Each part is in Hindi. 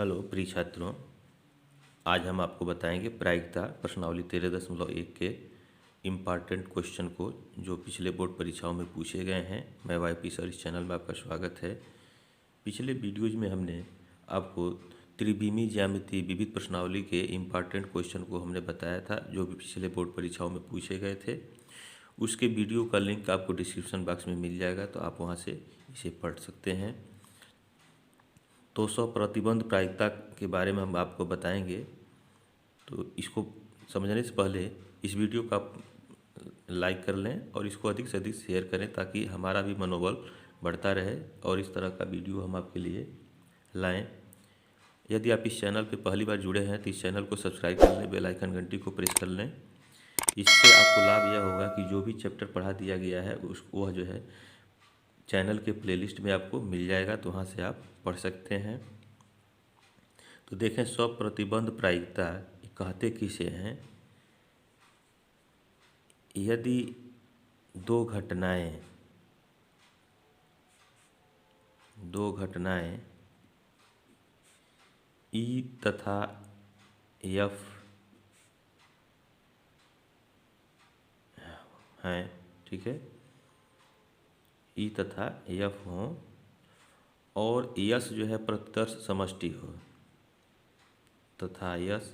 हेलो प्रिय छात्रों, आज हम आपको बताएंगे प्रायिकता प्रश्नावली 13.1 के इम्पॉर्टेंट क्वेश्चन को जो पिछले बोर्ड परीक्षाओं में पूछे गए हैं। मैं वाईपी सर, इस चैनल में आपका स्वागत है। पिछले वीडियोज में हमने आपको त्रिविमीय ज्यामिति विविध प्रश्नावली के इम्पॉर्टेंट क्वेश्चन को हमने बताया था, जो भी पिछले बोर्ड परीक्षाओं में पूछे गए थे। उसके वीडियो का लिंक आपको डिस्क्रिप्शन बॉक्स में मिल जाएगा, तो आप वहाँ से इसे पढ़ सकते हैं। तो प्रतिबंध प्रायिकता के बारे में हम आपको बताएंगे। तो इसको समझने से पहले इस वीडियो को आप लाइक कर लें और इसको अधिक से अधिक शेयर करें, ताकि हमारा भी मनोबल बढ़ता रहे और इस तरह का वीडियो हम आपके लिए लाएं। यदि आप इस चैनल पर पहली बार जुड़े हैं तो इस चैनल को सब्सक्राइब कर लें, बेल आइकन घंटी को प्रेस कर लें। इससे आपको लाभ यह होगा कि जो भी चैप्टर पढ़ा दिया गया है वह जो है चैनल के प्लेलिस्ट में आपको मिल जाएगा, तो वहाँ से आप पढ़ सकते हैं। तो देखें, स्वप्रतिबंध प्रायिकता कहते किसे हैं? यदि दो घटनाएं ई तथा एफ हैं, ठीक है, ई तथा एफ हों और यस जो है प्रतिदर्श समष्टि हो, तथा यस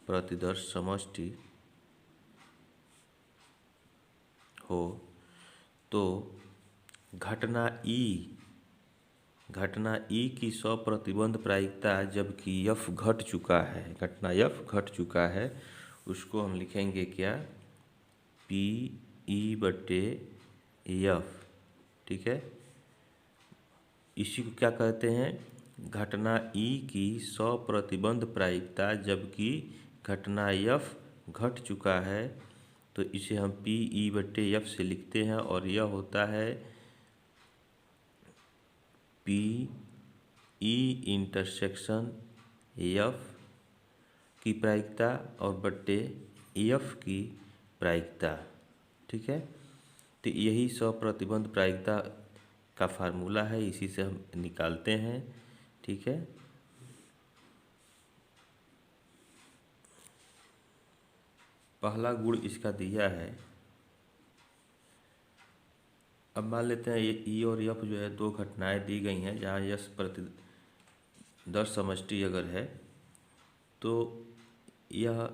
प्रतिदर्श समष्टि हो, तो घटना ई की स्वप्रतिबंध प्रायिकता जबकि यफ घट चुका है, घटना यफ घट चुका है, उसको हम लिखेंगे क्या? पी ई बटे यफ, ठीक है। इसी को क्या कहते हैं? घटना ई की स्वप्रतिबंध प्रायिकता जबकि घटना यफ घट चुका है, तो इसे हम पी ई बटे एफ से लिखते हैं और यह होता है पी ई इंटरसेक्शन एफ की प्रायिकता और बटे एफ की प्रायिकता, ठीक है। तो यही स्वप्रतिबंध प्रायिकता का फार्मूला है, इसी से हम निकालते हैं, ठीक है। पहला गुण इसका दिया है। अब मान लेते हैं ये ई और एफ जो है दो घटनाएं दी गई हैं, जहाँ यस प्रतिदर्श समष्टि अगर है तो यह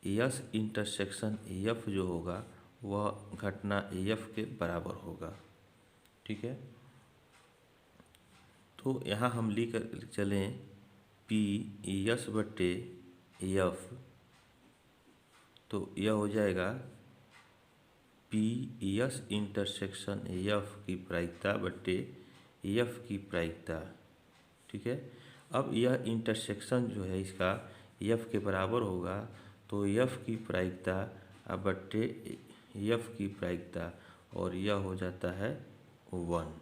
यस इंटरसेक्शन एफ जो होगा वह घटना एफ के बराबर होगा, ठीक है। तो यहाँ हम लिख चलें पी यस बटे एफ, तो यह हो जाएगा पी यस इंटरसेक्शन एफ की प्रायिकता बटे एफ की प्रायिकता, ठीक है। अब यह इंटरसेक्शन जो है इसका एफ के बराबर होगा, तो एफ की प्रायिकता अब बटे एफ की प्रायिकता, और यह हो जाता है 1।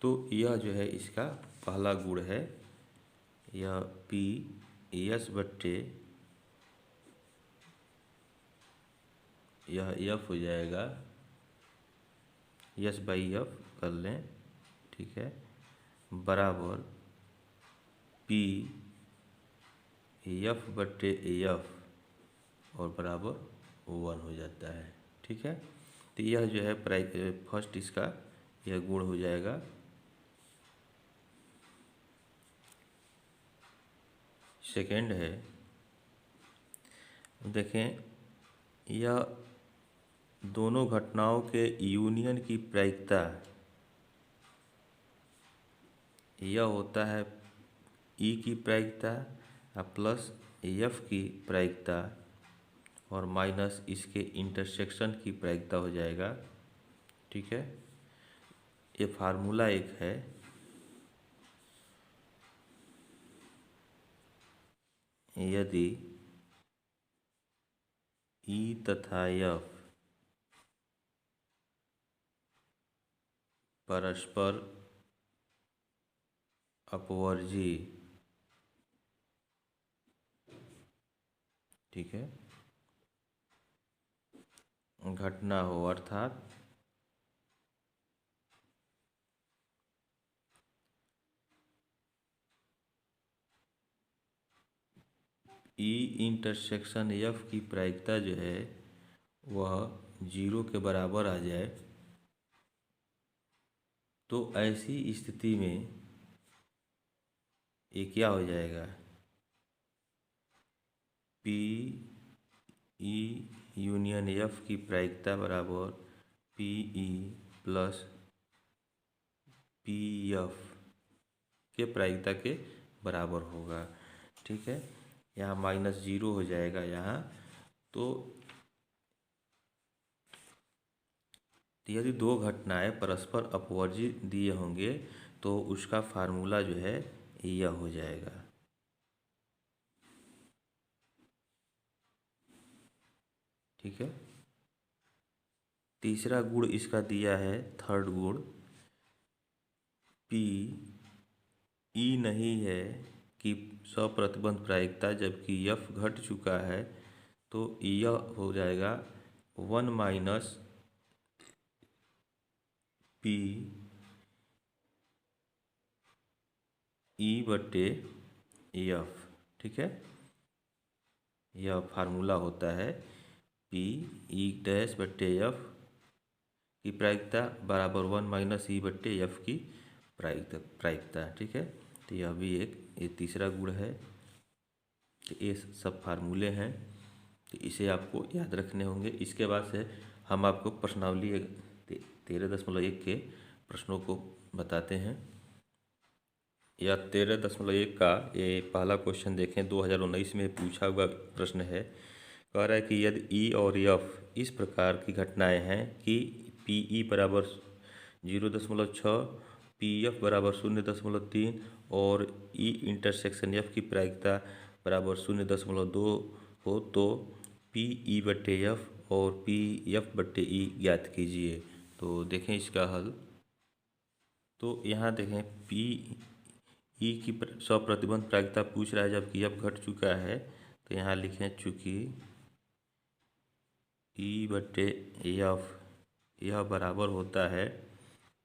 तो यह जो है इसका पहला गुण है, यह पी एस बटे यह एफ हो जाएगा, यस बाई एफ कर लें, ठीक है, बराबर पी एफ बटे एफ और बराबर 1 हो जाता है, ठीक है। तो यह जो है फर्स्ट इसका यह गुण हो जाएगा। सेकेंड है, देखें, यह दोनों घटनाओं के यूनियन की प्रायिकता यह होता है ई की प्रायिकता प्लस एफ की प्रायिकता और माइनस इसके इंटरसेक्शन की प्रायिकता हो जाएगा, ठीक है। ये फार्मूला एक है। यदि ई तथा एफ परस्पर अपवर्जी, ठीक है, घटना हो, अर्थात ई इंटरसेक्शन एफ की प्रायिकता जो है वह 0 के बराबर आ जाए तो ऐसी स्थिति में ये क्या हो जाएगा, पी ई यूनियन एफ की प्रायिकता बराबर P E plus P F के प्रायिकता के बराबर होगा। ठीक है, यहाँ -0 हो जाएगा यहाँ। तो यदि दो घटनाएं परस्पर अपवर्जी दिए होंगे तो उसका फार्मूला जो है यह हो जाएगा। ठीक है, तीसरा गुण इसका दिया है, थर्ड गुण, पी ई नहीं है कि सप्रतिबंध प्रायिकता, जबकि एफ घट चुका है तो यह हो जाएगा 1 माइनस पी ई बटे एफ। ठीक है, यह फार्मूला होता है पी ई डैश बटे एफ की प्रायिकता बराबर 1 माइनस ई बटे एफ की प्रायिकता। ठीक है, तो यह भी ये तीसरा गुण है। तो ये सब फार्मूले हैं, तो इसे आपको याद रखने होंगे। इसके बाद से हम आपको प्रश्नावली 13.1 के प्रश्नों को बताते हैं। या 13.1 का ये पहला क्वेश्चन देखें, 2019 में पूछा हुआ प्रश्न है। कह रहा है कि यदि ई और एफ इस प्रकार की घटनाएं हैं कि पी ई बराबर 0.6, पी एफ बराबर 0.3 और ई इंटरसेक्शन एफ की प्रायिकता बराबर 0.2 हो, तो पी ई बटे एफ और पी एफ बटे ई ज्ञात कीजिए। तो देखें इसका हल। तो यहाँ देखें पी ई की सप्रतिबंध प्रायिकता पूछ रहा है, जबकि एफ घट चुका है। तो यहाँ लिखें चूँकि ई बटे एफ यह बराबर होता है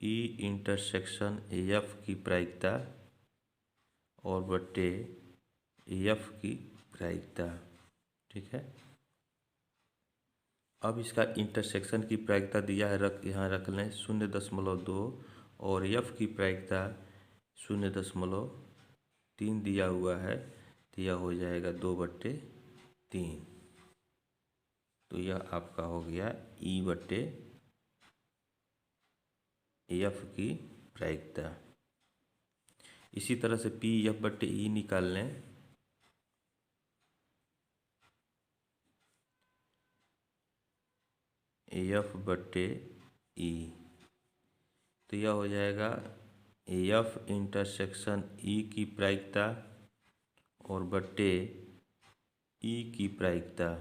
ई इंटरसेक्शन एफ की प्रायिकता और बटे एफ की प्रायिकता। ठीक है, अब इसका इंटरसेक्शन की प्रायिकता दिया है, यहाँ रख लें 0.2 और एफ की प्रायिकता 0.3 दिया हुआ है, तो यह हो जाएगा 2/3। तो यह आपका हो गया ई बटे एफ की प्रायिकता। इसी तरह से पी एफ बटे ई निकाल लें। एफ बटे ई, तो यह हो जाएगा एफ इंटरसेक्शन ई की प्रायिकता और बटे ई की प्रायिकता।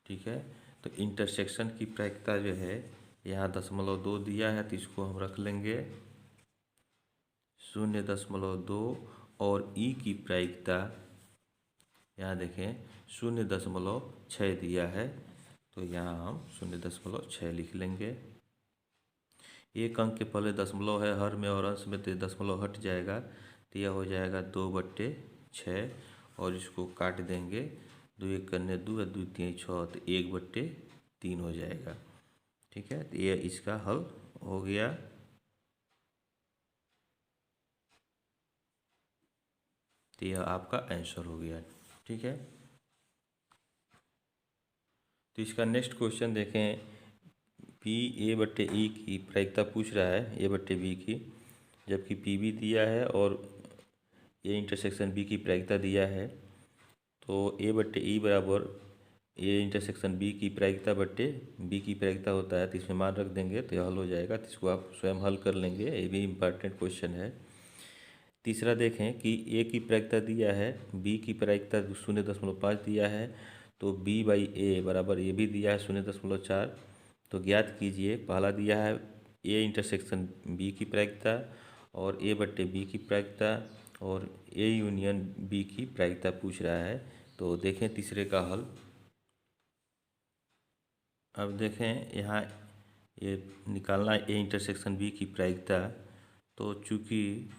ठीक है, तो इंटरसेक्शन की प्रायिकता जो है यहाँ 0.2 दिया है, तो इसको हम रख लेंगे 0.2 और ई की प्रायिकता यहाँ देखें 0.6 दिया है, तो यहाँ हम 0.6 लिख लेंगे। एक अंक के पहले दशमलव है हर में और अंश में, तो दशमलव हट जाएगा, तो यह हो जाएगा 2/6 और इसको काट देंगे, 2 1 करने 2 और 2 3 6, तो 1/3 हो जाएगा। ठीक है, तो यह इसका हल हो गया। तो यह आपका आंसर हो गया। ठीक है, तो इसका नेक्स्ट क्वेश्चन देखें, पी ए बटे ई की प्रायिकता पूछ रहा है, ए बटे बी की, जबकि पी बी दिया है और ए इंटरसेक्शन बी की प्रायिकता दिया है। तो ए बटे ई बराबर ए इंटरसेक्शन बी की प्रायिकता बटे बी की प्रायिकता होता है, तो इसमें मान रख देंगे तो यह हल हो जाएगा। तो इसको आप स्वयं हल कर लेंगे, ये भी इम्पॉर्टेंट क्वेश्चन है। तीसरा देखें कि ए की प्रायिकता दिया है, बी की प्रायिकता 0.5 दिया है, तो बी बाई ए बराबर ये भी दिया है 0.4। तो ज्ञात कीजिए, पहला दिया है ए इंटरसेक्शन बी की प्रायिकता और ए बट्टे बी की प्रायिकता और ए यूनियन बी की प्रायिकता पूछ रहा है। तो देखें तीसरे का हल। अब देखें यहाँ ये निकालना ए इंटरसेक्शन बी की प्रायिकता, तो चूँकि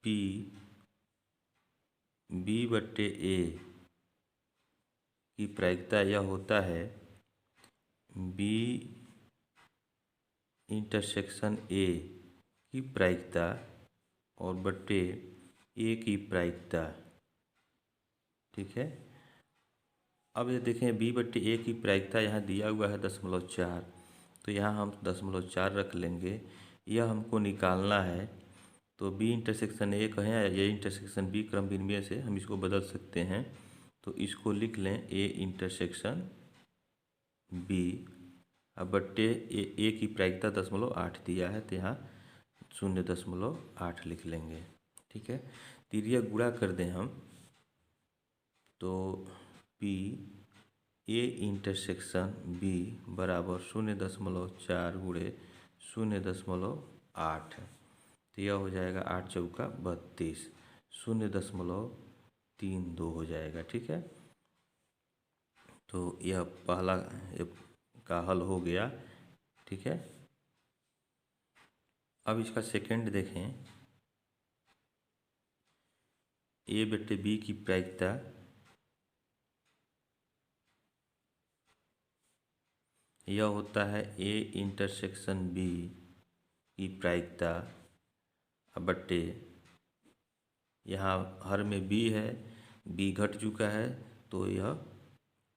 पी बी बट्टे ए की प्रायिकता यह होता है बी इंटरसेक्शन ए की प्रायिकता और बट्टे ए की प्रायिकता। ठीक है, अब ये देखें बी बट्टे ए की प्रायिकता यहाँ दिया हुआ है 0.4, तो यहाँ हम 0.4 रख लेंगे। यह हमको निकालना है, तो बी इंटरसेक्शन ए कहें या ए इंटरसेक्शन बी क्रम विनिमय से हम इसको बदल सकते हैं। तो इसको लिख लें ए इंटरसेक्शन बी, अब बट्टे ए की प्रायिकता 0.8 दिया है, तो यहाँ 0.8 लिख लेंगे। ठीक है, तिर्यक गुणा कर दें हम, तो पी ए इंटरसेक्शन बी बराबर 0.4 गुणे 0.8, तो यह हो जाएगा 8 चौका 32, 0.32 हो जाएगा। ठीक है, तो यह पहला का हल हो गया। ठीक है, अब इसका सेकंड देखें, ए बट्टे बी की प्रायिकता यह होता है ए इंटरसेक्शन बी की प्रायिकता बट्टे, यहाँ हर में बी है, बी घट चुका है, तो यह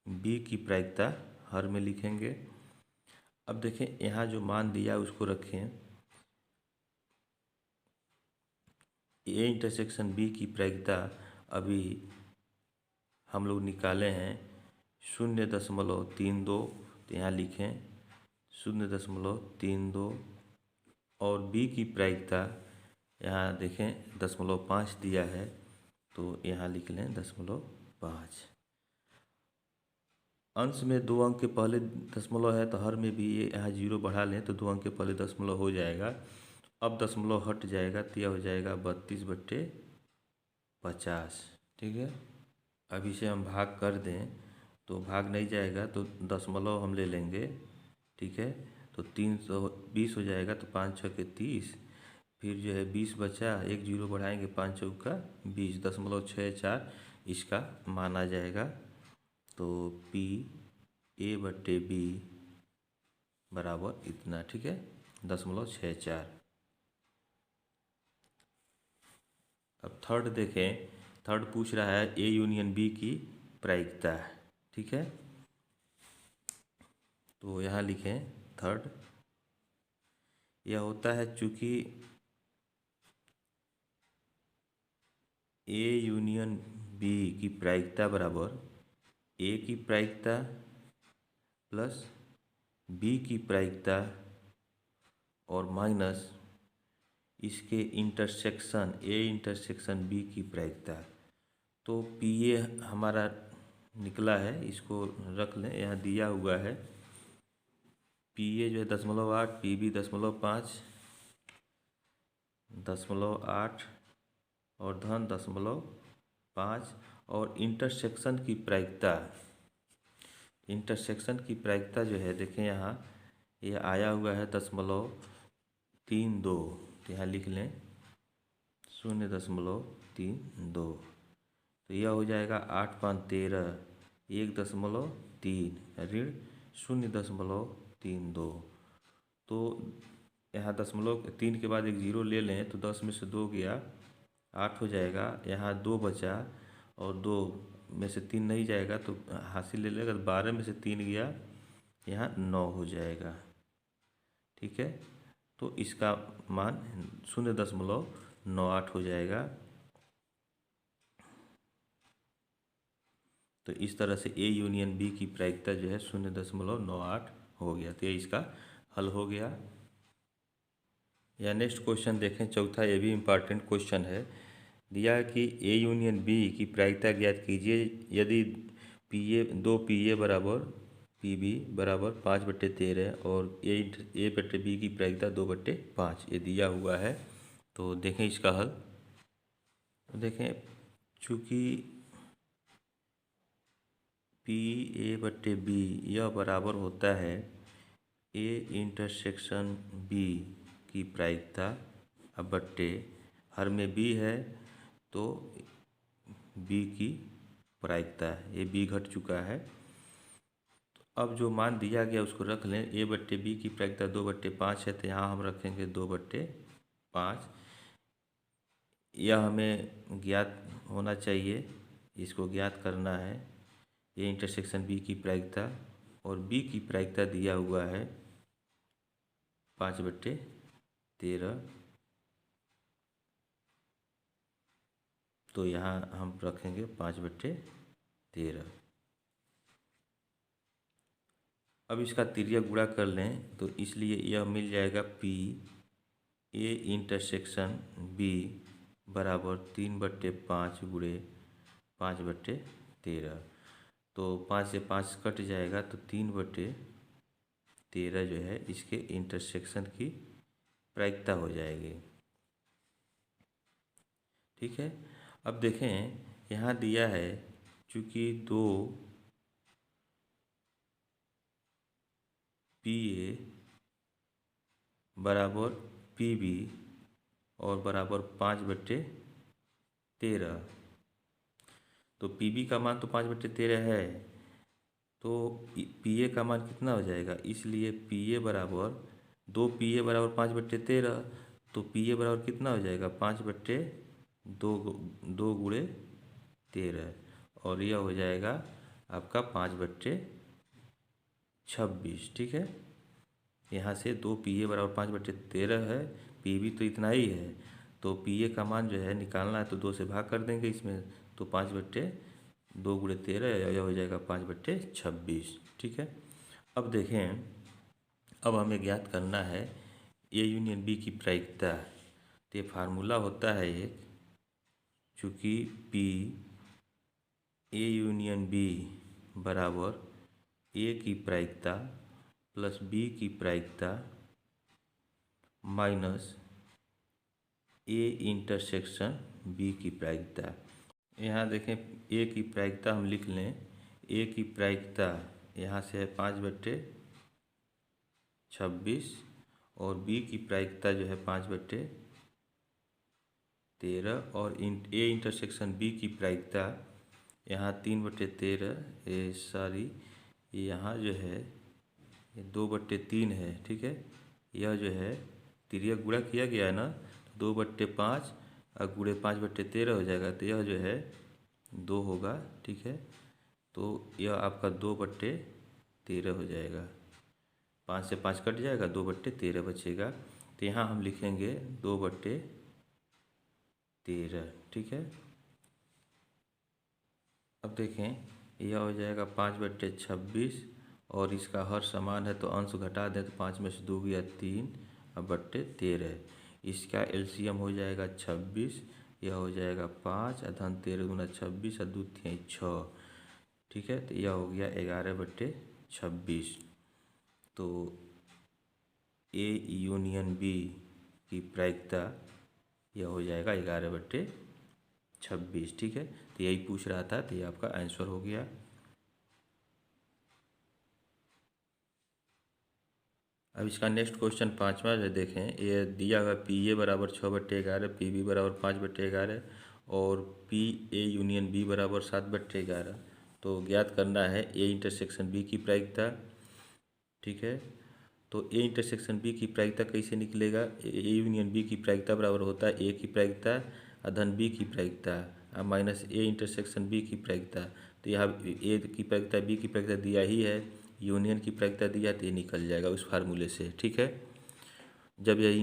बी की प्रायिकता हर में लिखेंगे। अब देखें यहाँ जो मान दिया है उसको रखें, ए इंटरसेक्शन बी की प्रायिकता अभी हम लोग निकाले हैं 0.32, तो यहाँ लिखें 0.32, और बी की प्रायिकता यहाँ देखें 0.5 दिया है, तो यहाँ लिख लें 0.5। अंश में 2 अंक के पहले दशमलव है, तो हर में भी ये यहाँ 0 बढ़ा लें तो 2 अंक के पहले दशमलव हो जाएगा। अब दशमलव हट जाएगा तो यह हो जाएगा 32/50। ठीक है, अब इसे हम भाग कर दें तो भाग नहीं जाएगा, तो दशमलव हम ले लेंगे। ठीक है, तो 320 हो जाएगा, तो 5 छके 30, फिर जो है 20 बचा, 1 0 बढ़ाएंगे, 5 चौका 20, 0.64 इसका मान आ जाएगा। तो पी ए बट्टे बी बराबर इतना। ठीक है, 0.64। अब थर्ड देखें, थर्ड पूछ रहा है ए यूनियन बी की प्रायिकता। ठीक है, तो यहाँ लिखें थर्ड, यह होता है चूँकि ए यूनियन बी की प्रायिकता बराबर ए की प्रायिकता प्लस बी की प्रायिकता और माइनस इसके इंटरसेक्शन ए इंटरसेक्शन बी की प्रायिकता। तो पी ए हमारा निकला है, इसको रख लें, यहाँ दिया हुआ है पी ए जो है 0.8, पी बी 0.5, 0.8 और धन 0.5, और इंटरसेक्शन की प्रायिकता, इंटरसेक्शन की प्रायिकता जो है देखें यहाँ यह आया हुआ है 0.32, तो यहाँ लिख लें 0.32, तो यह हो जाएगा 8 5 13, 1.3 ऋण 0.32। तो यहाँ 0.3 के बाद एक 0 ले लें, तो 10 में से 2 गया 8 हो जाएगा, यहाँ 2 बचा और 2 में से 3 नहीं जाएगा तो हासिल ले लेगा, 12 में से 3 गया, यहाँ 9 हो जाएगा। ठीक है, तो इसका मान 0.98 हो जाएगा। तो इस तरह से ए यूनियन बी की प्रायिकता जो है 0.98 हो गया, तो ये इसका हल हो गया। या नेक्स्ट क्वेश्चन देखें, चौथा, ये भी इम्पॉर्टेंट क्वेश्चन है। दिया है कि ए यूनियन बी की प्रायिकता ज्ञात कीजिए यदि दो पी ए बराबर पी बी बराबर 5/13 और ए बट्टे बी की प्रायिकता 2/5, ये दिया हुआ है। तो देखें इसका हल, तो देखें चूँकि पी ए बट्टे बी यह बराबर होता है ए इंटरसेक्शन बी की प्रायिकता अब बट्टे हर में बी है तो बी की प्रायिकता है, ये बी घट चुका है। अब जो मान दिया गया उसको रख लें। ए बट्टे बी की प्रायिकता 2/5 है, तो यहाँ हम रखेंगे 2/5। यह हमें ज्ञात होना चाहिए, इसको ज्ञात करना है। ए इंटरसेक्शन बी की प्रायिकता, और बी की प्रायिकता दिया हुआ है 5/13। तो यहाँ हम रखेंगे 5/13। अब इसका तिर्यक गुणा कर लें तो इसलिए यह मिल जाएगा पी ए इंटरसेक्शन बी बराबर 3/5 गुणे 5/13। तो 5 से 5 कट जाएगा, तो 3/13 जो है इसके इंटरसेक्शन की प्रायिकता हो जाएगी। ठीक है। अब देखें यहाँ दिया है, चूँकि 2 पी ए बराबर पी बी और बराबर 5/13, तो पी बी का मान तो 5/13 है, तो पी ए का मान कितना हो जाएगा। इसलिए पी ए बराबर 2 पी ए बराबर 5/13, तो पी ए बराबर कितना हो जाएगा 5/2 गुणे 13, और यह हो जाएगा आपका 5/26। ठीक है। यहाँ से 2 पी ए बराबर 5/13 है, पी बी तो इतना ही है, तो पी ए का मान जो है निकालना है तो 2 से भाग कर देंगे इसमें, तो 5/2 गुणे 13 यह हो जाएगा 5/26। ठीक है। अब देखें, अब हमें ज्ञात करना है ए यूनियन बी की प्रायिकता। तो ये फार्मूला होता है एक, चूँकि पी ए यूनियन बी बराबर ए की प्रायिकता प्लस बी की प्रायिकता माइनस ए इंटरसेक्शन बी की प्रायिकता। यहाँ देखें ए की प्रायिकता हम लिख लें। ए की प्रायिकता यहाँ से है 5/26, और बी की प्रायिकता जो है 5/13, और ए इंटरसेक्शन बी की प्रायिकता यहाँ 3/13, सॉरी यहाँ जो है 2/3 है। ठीक है। यह जो है तिर्यक गुणा किया गया है ना, 2/5 और गुणे 5/13 हो जाएगा, तो यह जो है 2 होगा। ठीक है। तो यह आपका 2/13 हो जाएगा, 5 से 5 कट जाएगा, 2/13 बचेगा। तो यहाँ हम लिखेंगे 2/13। ठीक है। अब देखें, यह हो जाएगा 5/26, और इसका हर समान है तो अंश घटा दें तो 5 में से 2 गया 3 और /13। इसका एलसीएम हो जाएगा 26, यह हो जाएगा 5 और धन 13 दूना 26 और 2 3 6। ठीक है। तो यह हो गया 11/26। तो ए यूनियन बी की प्रायिकता यह हो जाएगा 11/26। ठीक है। तो यही पूछ रहा था, तो ये आपका आंसर हो गया। अब इसका नेक्स्ट क्वेश्चन 5वां जो देखें, ये दिया हुआ पी ए बराबर 6/11, पी बी बराबर 5/11 और पी ए यूनियन बी बराबर 7/11। तो ज्ञात करना है ए इंटरसेक्शन बी की प्रायिकता। ठीक है। तो ए इंटरसेक्शन बी की प्रायिकता कैसे निकलेगा। ए यूनियन बी की प्रायिकता बराबर होता है ए की प्रायिकता अधन बी की प्रायिकता माइनस ए इंटरसेक्शन बी की प्रायिकता। तो यहाँ ए की प्रायिकता बी की प्रायिकता दिया ही है, यूनियन की प्रायिकता दिया, तो ये निकल जाएगा उस फार्मूले से। ठीक है। जब यह ए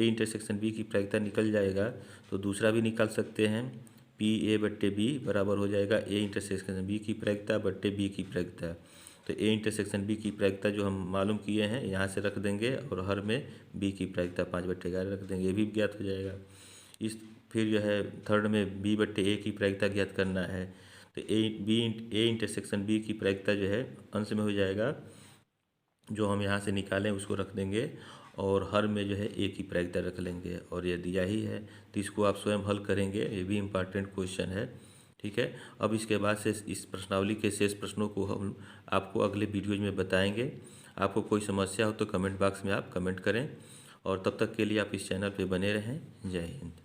इंटरसेक्शन बी की प्रायिकता निकल जाएगा तो दूसरा भी निकाल सकते हैं। पी ए बट्टे बी बराबर हो जाएगा ए इंटरसेक्शन बी की प्रायिकता बट्टे बी की प्रायिकता। तो ए इंटरसेक्शन बी की प्रायिकता जो हम मालूम किए हैं यहाँ से रख देंगे, और हर में बी की प्रायिकता 5/11 रख देंगे, ये भी ज्ञात हो जाएगा। फिर जो है थर्ड में बी बट्टे ए की प्रायिकता ज्ञात करना है। तो ए इंटरसेक्शन बी की प्रायिकता जो है अंश में हो जाएगा, जो हम यहाँ से निकालें उसको रख देंगे, और हर में जो है ए की प्रायिकता रख लेंगे, और ये दिया ही है तो इसको आप स्वयं हल करेंगे। ये भी इम्पॉर्टेंट क्वेश्चन है। ठीक है। अब इसके बाद से इस प्रश्नावली के शेष प्रश्नों को हम आपको अगले वीडियोज में बताएंगे। आपको कोई समस्या हो तो कमेंट बॉक्स में आप कमेंट करें, और तब तक के लिए आप इस चैनल पे बने रहें। जय हिंद।